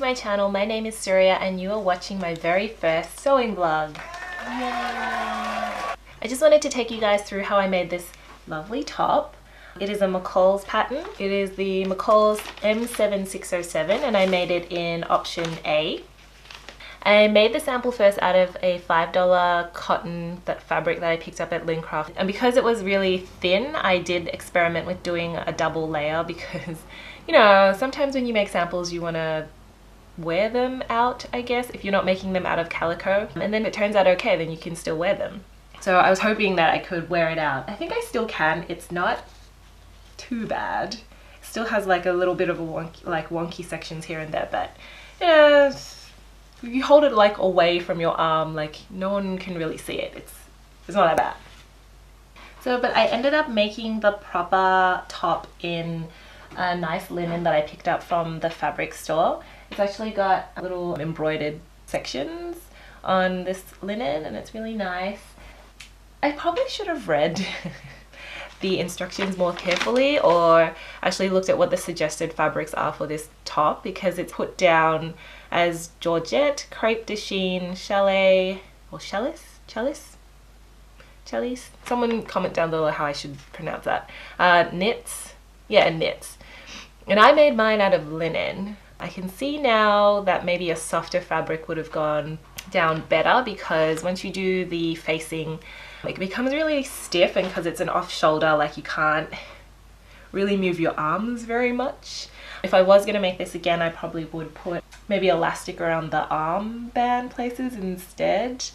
my channel. My name is Suriya and you are watching my very first sewing vlog. Yay! I just wanted to take you guys through how I made this lovely top. It is a McCalls pattern. It is the McCalls M7607 and I made it in option A. I made the sample first out of a $5 cotton fabric that I picked up at Lincraft, and because it was really thin I did experiment with doing a double layer because, you know, sometimes when you make samples you want to wear them out, I guess, if you're not making them out of calico, and then it turns out okay, then you can still wear them. So I was hoping that I could wear it out. I think I still can. It's not too bad. It still has like a little bit of a wonky sections here and there, but yeah, if you hold it like away from your arm, like no one can really see it. It's not that bad. So, but I ended up making the proper top in a nice linen that I picked up from the fabric store. It's actually got little embroidered sections on this linen and it's really nice. I probably should have read the instructions more carefully, or actually looked at what the suggested fabrics are for this top, because it's put down as georgette, crepe de chine, chalet, or challis. Someone comment down below how I should pronounce that. Knits, yeah, knits. And I made mine out of linen. I can see now that maybe a softer fabric would have gone down better, because once you do the facing, it becomes really stiff, and because it's an off shoulder, like you can't really move your arms very much. If I was going to make this again, I probably would put maybe elastic around the armband places instead,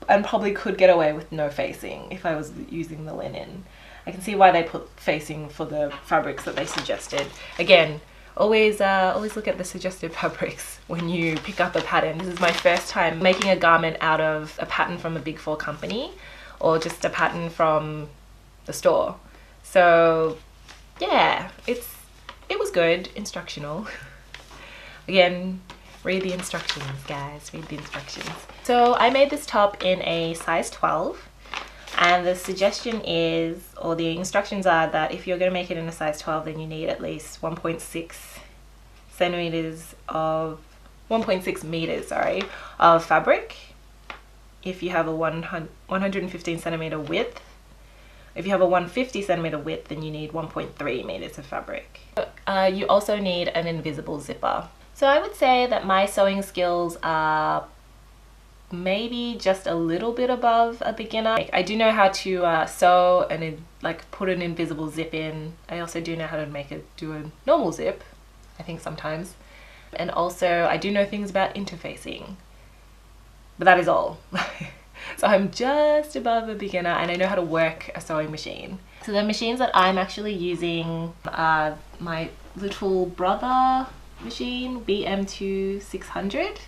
and probably could get away with no facing if I was using the linen. I can see why they put facing for the fabrics that they suggested. Again, always look at the suggested fabrics when you pick up a pattern. This is my first time making a garment out of a pattern from a Big 4 company, or just a pattern from the store. So yeah, it was good, instructional. Again, read the instructions, guys, read the instructions. So I made this top in a size 12, and the suggestion is, or the instructions are, that if you're going to make it in a size 12, then you need at least 1.6 meters of fabric. If you have a 115 centimeter width, if you have a 150 centimeter width, then you need 1.3 meters of fabric. You also need an invisible zipper. So I would say that my sewing skills are maybe just a little bit above a beginner. I do know how to sew and put an invisible zip in. I also do know how to do a normal zip, I think sometimes. And also I do know things about interfacing, but that is all. So I'm just above a beginner and I know how to work a sewing machine. So the machines that I'm actually using are my little brother machine, BM2600.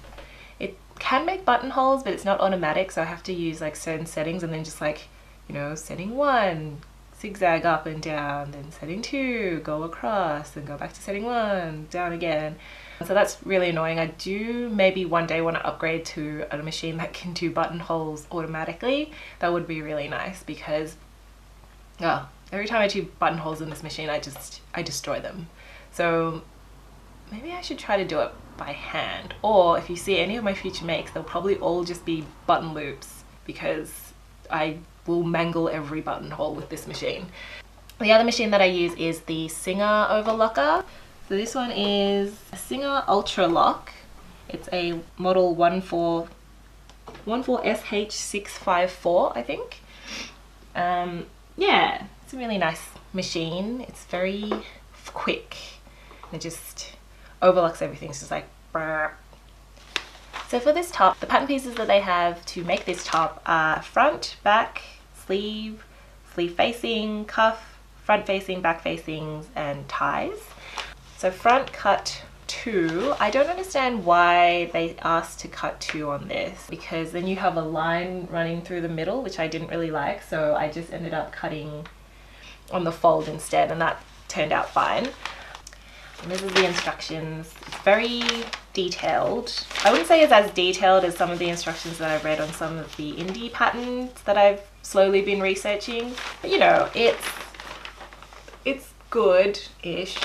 It can make buttonholes, but it's not automatic, so I have to use like certain settings, and then just like, you know, setting 1, zigzag up and down, then setting 2, go across, then go back to setting 1, down again. So that's really annoying. I do maybe one day want to upgrade to a machine that can do buttonholes automatically. That would be really nice, because every time I do buttonholes in this machine, I destroy them. So maybe I should try to do it by hand, or if you see any of my future makes, they'll probably all just be button loops, because I will mangle every buttonhole with this machine. The other machine that I use is the Singer Overlocker. So this one is a Singer Ultralock. It's a model 14SH654, I think. Yeah, it's a really nice machine. It's very quick. It just overlocks everything. It's just like brr. So for this top, the pattern pieces that they have to make this top are front, back, sleeve, sleeve facing, cuff, front facing, back facings, and ties. So front cut 2. I don't understand why they asked to cut 2 on this, because then you have a line running through the middle, which I didn't really like, so I just ended up cutting on the fold instead, and that turned out fine. And this is the instructions. It's very detailed. I wouldn't say it's as detailed as some of the instructions that I've read on some of the indie patterns that I've slowly been researching, but you know, it's good-ish.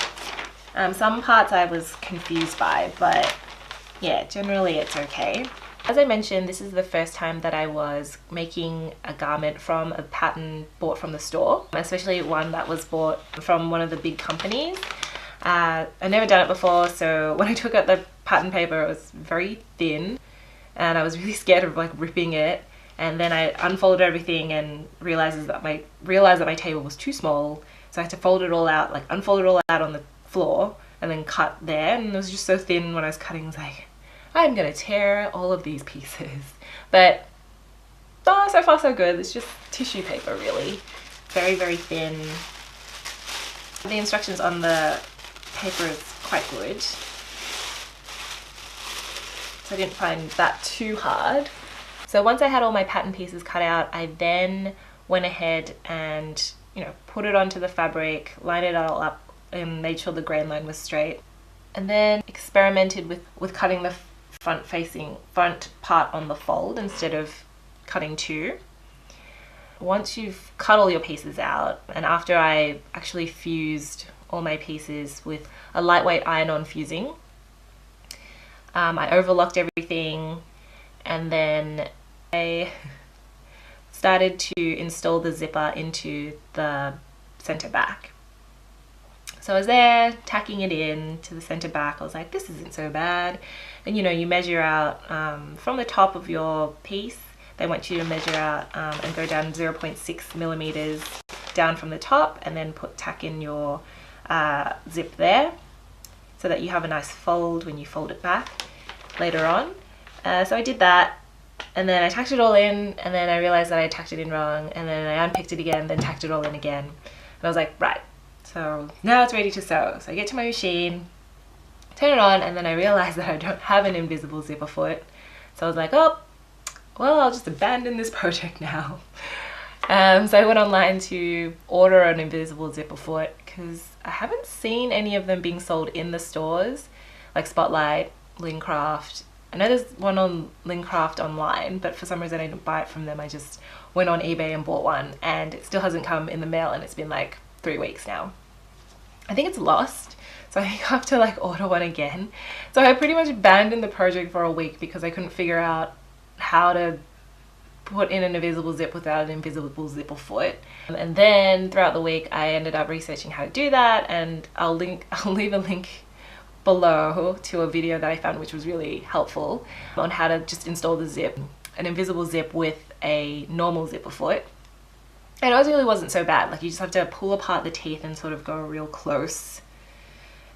Some parts I was confused by, but yeah, generally it's okay. As I mentioned, this is the first time that I was making a garment from a pattern bought from the store, especially one that was bought from one of the big companies. I've never done it before, so when I took out the pattern paper, it was very thin and I was really scared of like ripping it. And then I unfolded everything and realized that my table was too small, so I had to fold it all out, like unfold it all out on the floor and then cut there. And it was just so thin when I was cutting, I was like, I'm gonna tear all of these pieces. But oh, so far so good. It's just tissue paper really. Very, very thin. The instructions on the paper is quite good. So I didn't find that too hard. So once I had all my pattern pieces cut out, I then went ahead and, you know, put it onto the fabric, lined it all up and made sure the grain line was straight. And then experimented with cutting the front part on the fold instead of cutting two. Once you've cut all your pieces out, and after I actually fused all my pieces with a lightweight iron-on fusing, I overlocked everything, and then I started to install the zipper into the center back. So I was there tacking it in to the center back. I was like, this isn't so bad. And you know, you measure out from the top of your piece. They want you to measure out and go down 0.6 millimeters down from the top, and then tack in your zip there so that you have a nice fold when you fold it back later on. So I did that, and then I tacked it all in, and then I realized that I tacked it in wrong, and then I unpicked it again, then tacked it all in again. And I was like, right, so now it's ready to sew. So I get to my machine, turn it on, and then I realized that I don't have an invisible zipper foot. So I was like, oh, well, I'll just abandon this project now. So I went online to order an invisible zipper foot because I haven't seen any of them being sold in the stores, like Spotlight, Lincraft. I know there's one on Lincraft online, but for some reason I didn't buy it from them. I just went on eBay and bought one, and it still hasn't come in the mail, and it's been like 3 weeks now. I think it's lost, so I have to like order one again. So I pretty much abandoned the project for a week because I couldn't figure out how to put in an invisible zip without an invisible zipper foot. And then throughout the week I ended up researching how to do that, and I'll leave a link below to a video that I found which was really helpful on how to just install the zip, an invisible zip with a normal zipper foot. And it really wasn't so bad. Like, you just have to pull apart the teeth and sort of go real close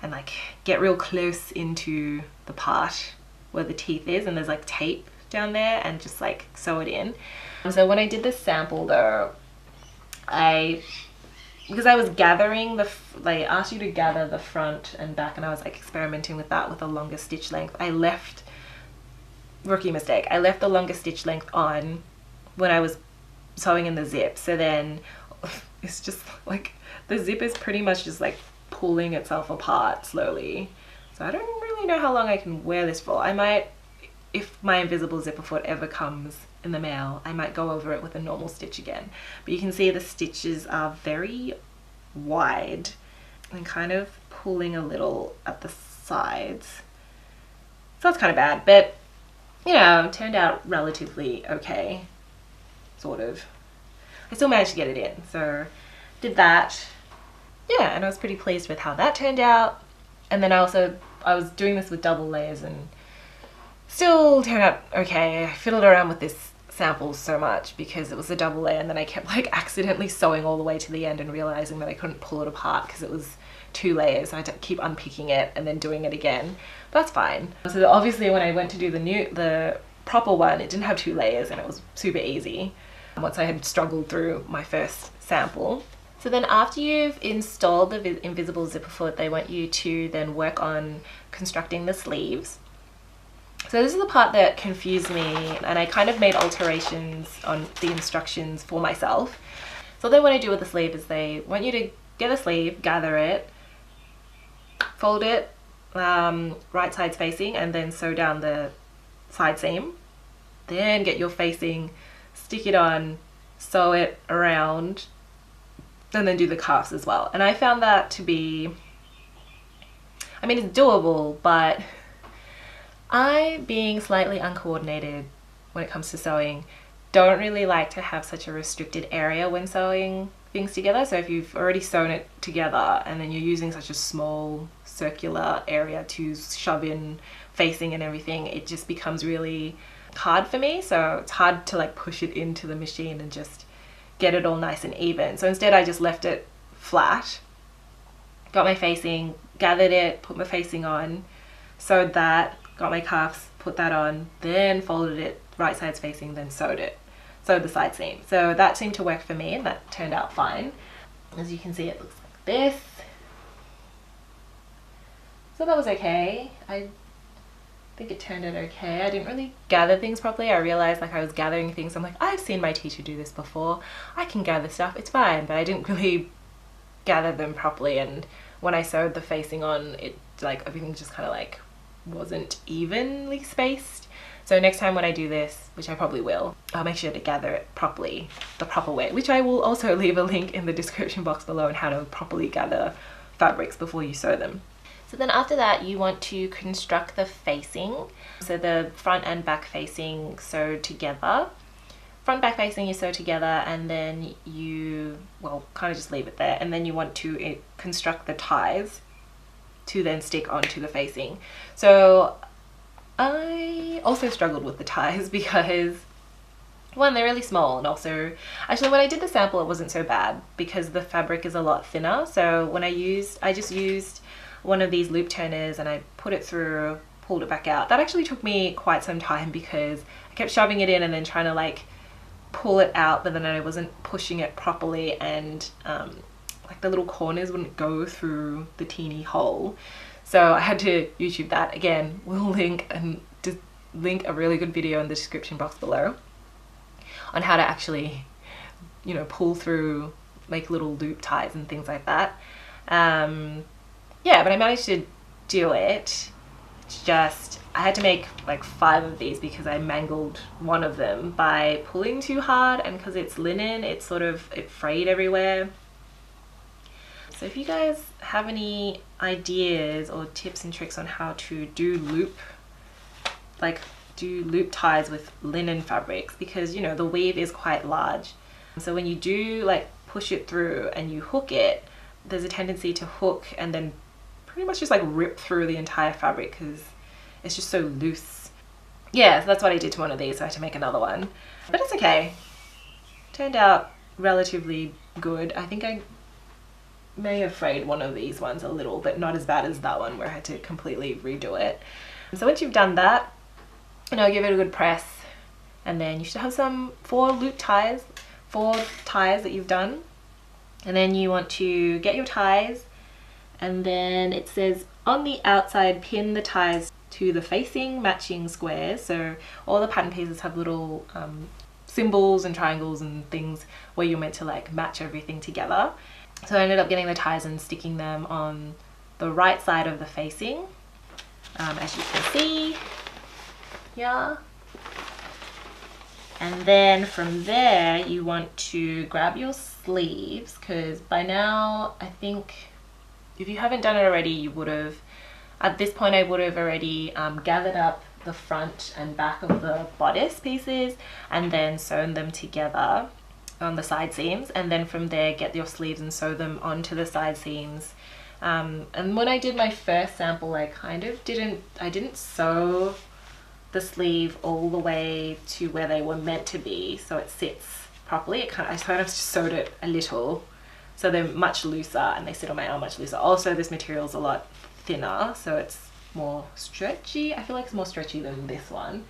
and like get real close into the part where the teeth is, and there's like tape down there, and just like sew it in. So when I did this sample though, because I was gathering they asked you to gather the front and back, and I was like experimenting with that with a longer stitch length. Rookie mistake, I left the longer stitch length on when I was sewing in the zip. So then it's just like the zip is pretty much just like pulling itself apart slowly. So I don't really know how long I can wear this for. I might, if my invisible zipper foot ever comes in the mail, I might go over it with a normal stitch again. But you can see the stitches are very wide and kind of pulling a little at the sides. So that's kind of bad, but you know, it turned out relatively okay, sort of. I still managed to get it in, so did that. Yeah, and I was pretty pleased with how that turned out. And then I was doing this with double layers and still turned out okay. I fiddled around with this sample so much because it was a double layer, and then I kept like accidentally sewing all the way to the end and realizing that I couldn't pull it apart because it was 2 layers. So I had to keep unpicking it and then doing it again. But that's fine. So obviously when I went to do the proper one, it didn't have 2 layers and it was super easy once I had struggled through my first sample. So then after you've installed the invisible zipper foot, they want you to then work on constructing the sleeves. So this is the part that confused me, and I kind of made alterations on the instructions for myself. So then what I do with the sleeve is they want you to get a sleeve, gather it, fold it right sides facing, and then sew down the side seam. Then get your facing, stick it on, sew it around, and then do the cuffs as well. And I found that to be I mean, it's doable, but I, being slightly uncoordinated when it comes to sewing, don't really like to have such a restricted area when sewing things together. So if you've already sewn it together and then you're using such a small circular area to shove in facing and everything, it just becomes really hard for me. So it's hard to like push it into the machine and just get it all nice and even. So instead I just left it flat, got my facing, gathered it, put my facing on, sewed that, got my cuffs, put that on, then folded it right sides facing, then sewed the side seam. So that seemed to work for me and that turned out fine. As you can see, it looks like this. So that was okay. I think it turned out okay. I didn't really gather things properly. I realized like I was gathering things. I'm like, I've seen my teacher do this before. I can gather stuff, it's fine. But I didn't really gather them properly, and when I sewed the facing on, it like everything just kind of like wasn't evenly spaced. So next time when I do this, which I probably will, I'll make sure to gather it properly, the proper way, which I will also leave a link in the description box below on how to properly gather fabrics before you sew them. So then after that, you want to construct the facing. So the front and back facing sew together. Front back facing you sew together, and then you, well, kind of just leave it there, and then you want to construct the ties to then stick onto the facing. So I also struggled with the ties because one, they're really small, and also actually when I did the sample it wasn't so bad because the fabric is a lot thinner. So when I just used one of these loop turners and I put it through, pulled it back out. That actually took me quite some time because I kept shoving it in and then trying to like pull it out, but then I wasn't pushing it properly, and like the little corners wouldn't go through the teeny hole. So I had to YouTube that. Again, we'll link a really good video in the description box below on how to actually, you know, pull through, make little loop ties and things like that. Yeah, but I managed to do it. It's just I had to make like 5 of these because I mangled one of them by pulling too hard, and because it's linen, it frayed everywhere. So if you guys have any ideas or tips and tricks on how to do loop ties with linen fabrics, because you know the weave is quite large, so when you do like push it through and you hook it, there's a tendency to hook and then pretty much just like rip through the entire fabric because it's just so loose. Yeah, so that's what I did to one of these, so I had to make another one, but it's okay. Turned out relatively good. I think I may have frayed one of these ones a little, but not as bad as that one where I had to completely redo it. So once you've done that, you know, give it a good press, and then you should have some 4 ties that you've done. And then you want to get your ties, and then it says on the outside pin the ties to the facing matching squares. So all the pattern pieces have little symbols and triangles and things where you're meant to like match everything together. So I ended up getting the ties and sticking them on the right side of the facing, as you can see. Yeah. And then from there you want to grab your sleeves, because by now I think if you haven't done it already, you would have, at this point I would have already gathered up the front and back of the bodice pieces and then sewn them together on the side seams, and then from there get your sleeves and sew them onto the side seams. And when I did my first sample, I didn't sew the sleeve all the way to where they were meant to be so it sits properly. I kind of sewed it a little so they're much looser and they sit on my arm much looser. Also this material is a lot thinner, so it's more stretchy. I feel like it's more stretchy than this one.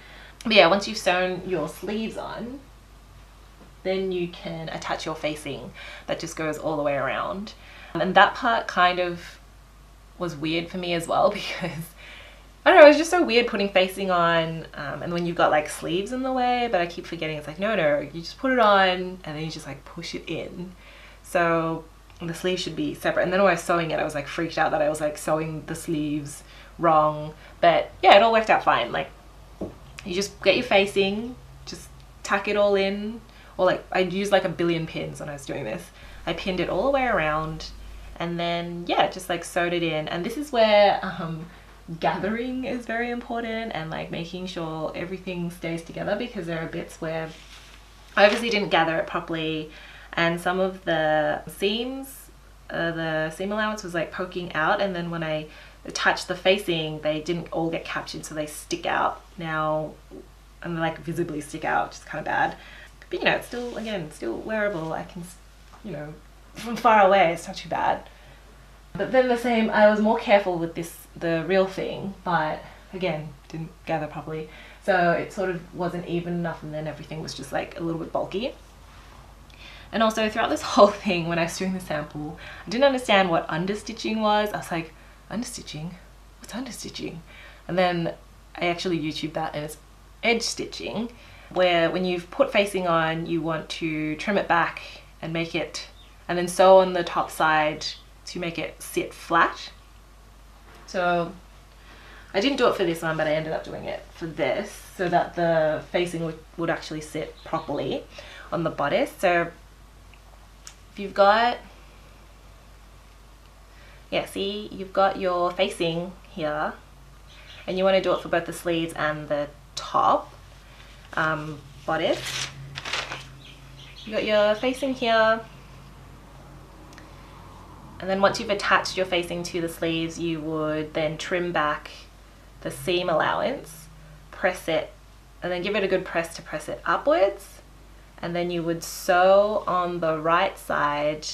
But yeah, once you've sewn your sleeves on, then you can attach your facing that just goes all the way around. And that part kind of was weird for me as well because I don't know, it's just so weird putting facing on and when you've got like sleeves in the way, but I keep forgetting it's like no, you just put it on and then you just like push it in. So the sleeve should be separate. And then when I was sewing it, I was like freaked out that I was like sewing the sleeves wrong. But yeah, it all worked out fine. Like you just get your facing, just tuck it all in, or like I used like a billion pins when I was doing this. I pinned it all the way around and then yeah, just like sewed it in. And this is where gathering is very important, and like making sure everything stays together, because there are bits where I obviously didn't gather it properly, and some of the seams, the seam allowance was like poking out, and then when I attached the facing they didn't all get captured, so they stick out now, and they like visibly stick out, which is kind of bad. But you know, it's still, again, still wearable. I can, you know, from far away it's not too bad. But then the same, I was more careful with this, the real thing, but again, didn't gather properly. So it sort of wasn't even enough, and then everything was just like a little bit bulky. And also throughout this whole thing, when I was doing the sample, I didn't understand what understitching was. I was like, understitching? What's understitching? And then I actually YouTubed that, and it's edge stitching, where when you've put facing on, you want to trim it back and make it, and then sew on the top side to make it sit flat. So I didn't do it for this one, but I ended up doing it for this, so that the facing would actually sit properly on the bodice. So if you've got, yeah, see, you've got your facing here, and you want to do it for both the sleeves and the top bodice. You got your facing here, and then once you've attached your facing to the sleeves, you would then trim back the seam allowance, press it, and then give it a good press to press it upwards, and then you would sew on the right side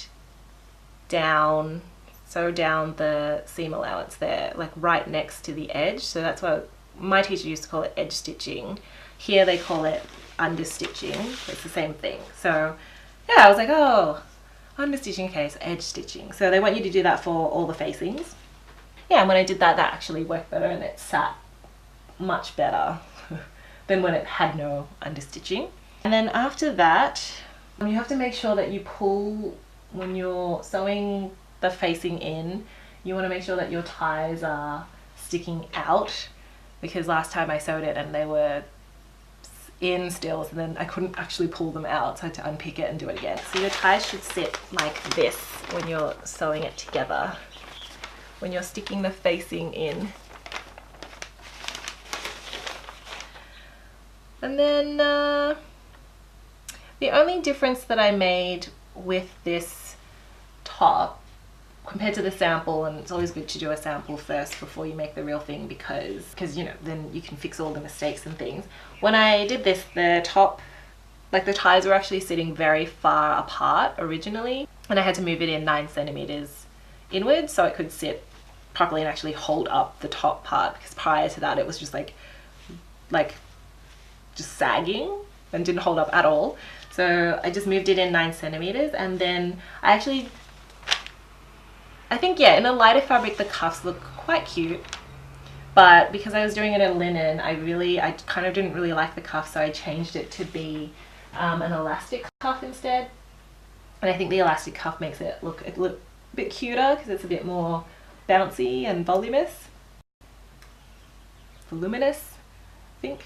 down, sew down the seam allowance there, like right next to the edge. So that's what my teacher used to call it, edge stitching. Here they call it understitching. It's the same thing. So yeah, I was like, oh, understitching, okay, so edge stitching. So they want you to do that for all the facings. Yeah, and when I did that, that actually worked better, and it sat much better than when it had no understitching. And then after that, you have to make sure that you pull, when you're sewing the facing in, you want to make sure that your ties are sticking out, because last time I sewed it and they were in still, and then I couldn't actually pull them out, so I had to unpick it and do it again. So your ties should sit like this when you're sewing it together, when you're sticking the facing in. And then the only difference that I made with this top compared to the sample, and it's always good to do a sample first before you make the real thing, because you know, then you can fix all the mistakes and things. When I did this, the top, like the ties were actually sitting very far apart originally, and I had to move it in 9 centimeters inwards so it could sit properly and actually hold up the top part, because prior to that it was just like just sagging and didn't hold up at all. So I just moved it in 9 centimeters, and then I think, yeah, in a lighter fabric the cuffs look quite cute, but because I was doing it in linen, I kind of didn't really like the cuff, so I changed it to be an elastic cuff instead. And I think the elastic cuff makes it look a bit cuter, because it's a bit more bouncy and voluminous, I think.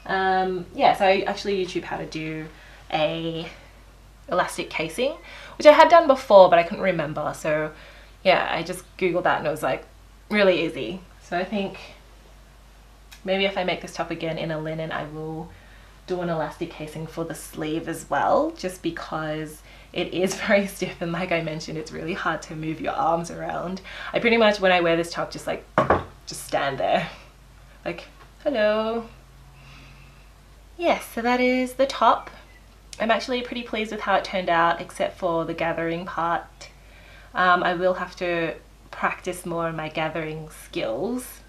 Yeah, so I actually YouTube how to do a elastic casing, which I had done before but I couldn't remember, so yeah, I just googled that and it was like really easy. So I think maybe if I make this top again in a linen, I will do an elastic casing for the sleeve as well, just because it is very stiff, and like I mentioned, it's really hard to move your arms around. I pretty much, when I wear this top, just stand there like, hello. Yes, so that is the top. I'm actually pretty pleased with how it turned out, except for the gathering part. I will have to practice more on my gathering skills,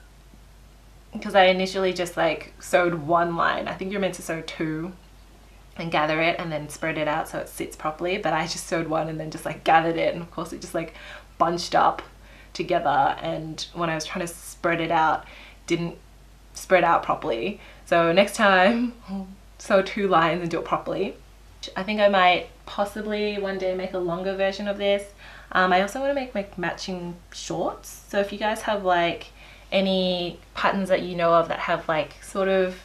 because I initially just like sewed one line. I think you're meant to sew 2 and gather it and then spread it out so it sits properly, but I just sewed 1 and then just like gathered it, and of course it just like bunched up together, and when I was trying to spread it out, didn't spread out properly. So next time I'll sew 2 lines and do it properly. I think I might possibly one day make a longer version of this. I also want to make matching shorts, so if you guys have like any patterns that you know of that have like sort of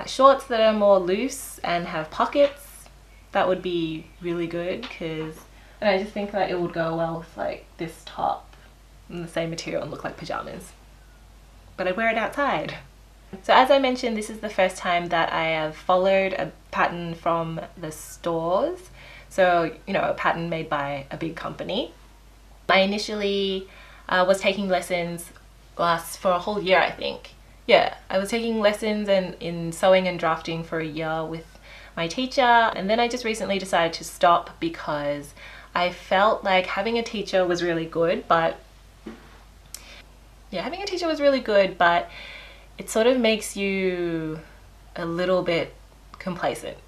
shorts that are more loose and have pockets, that would be really good, because And I just think that it would go well with like this top and the same material and look like pajamas. But I'd wear it outside. So as I mentioned, this is the first time that I have followed a pattern from the stores. So, you know, a pattern made by a big company. I initially was taking lessons for a whole year, I think. Yeah, I was taking lessons in sewing and drafting for a year with my teacher, and then I just recently decided to stop because I felt like having a teacher was really good, but it sort of makes you a little bit complacent.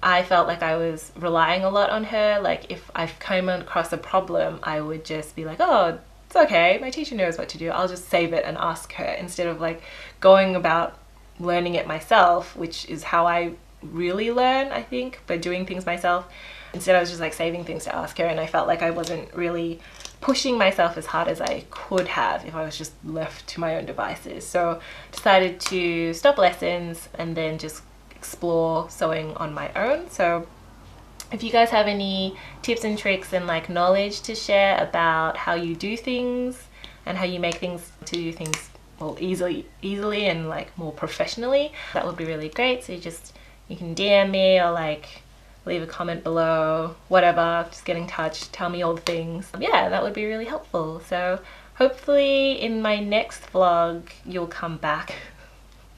I felt like I was relying a lot on her. Like if I came across a problem, I would just be like, oh, it's okay, my teacher knows what to do, I'll just save it and ask her, instead of like going about learning it myself, which is how I really learn, I think, by doing things myself. Instead I was just like saving things to ask her, and I felt like I wasn't really pushing myself as hard as I could have if I was just left to my own devices. So decided to stop lessons and then just explore sewing on my own. So if you guys have any tips and tricks and like knowledge to share about how you do things and how you make things to do things well easily and like more professionally, that would be really great. So you can DM me or like leave a comment below, whatever, just get in touch, tell me all the things. Yeah, that would be really helpful. So hopefully in my next vlog you'll come back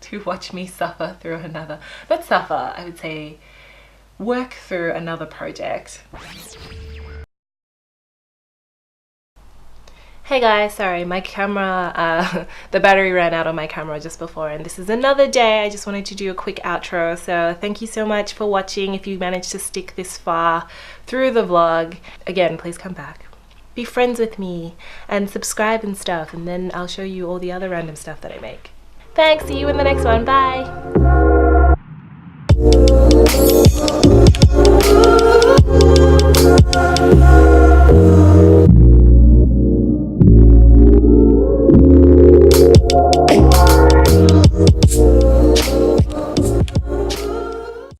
to watch me suffer through another, not suffer, I would say work through another project. Hey guys, sorry, my camera, the battery ran out on my camera just before, and this is another day. I just wanted to do a quick outro, so thank you so much for watching. If you managed to stick this far through the vlog, again, please come back. Be friends with me and subscribe and stuff, and then I'll show you all the other random stuff that I make. Thanks, see you in the next one, bye!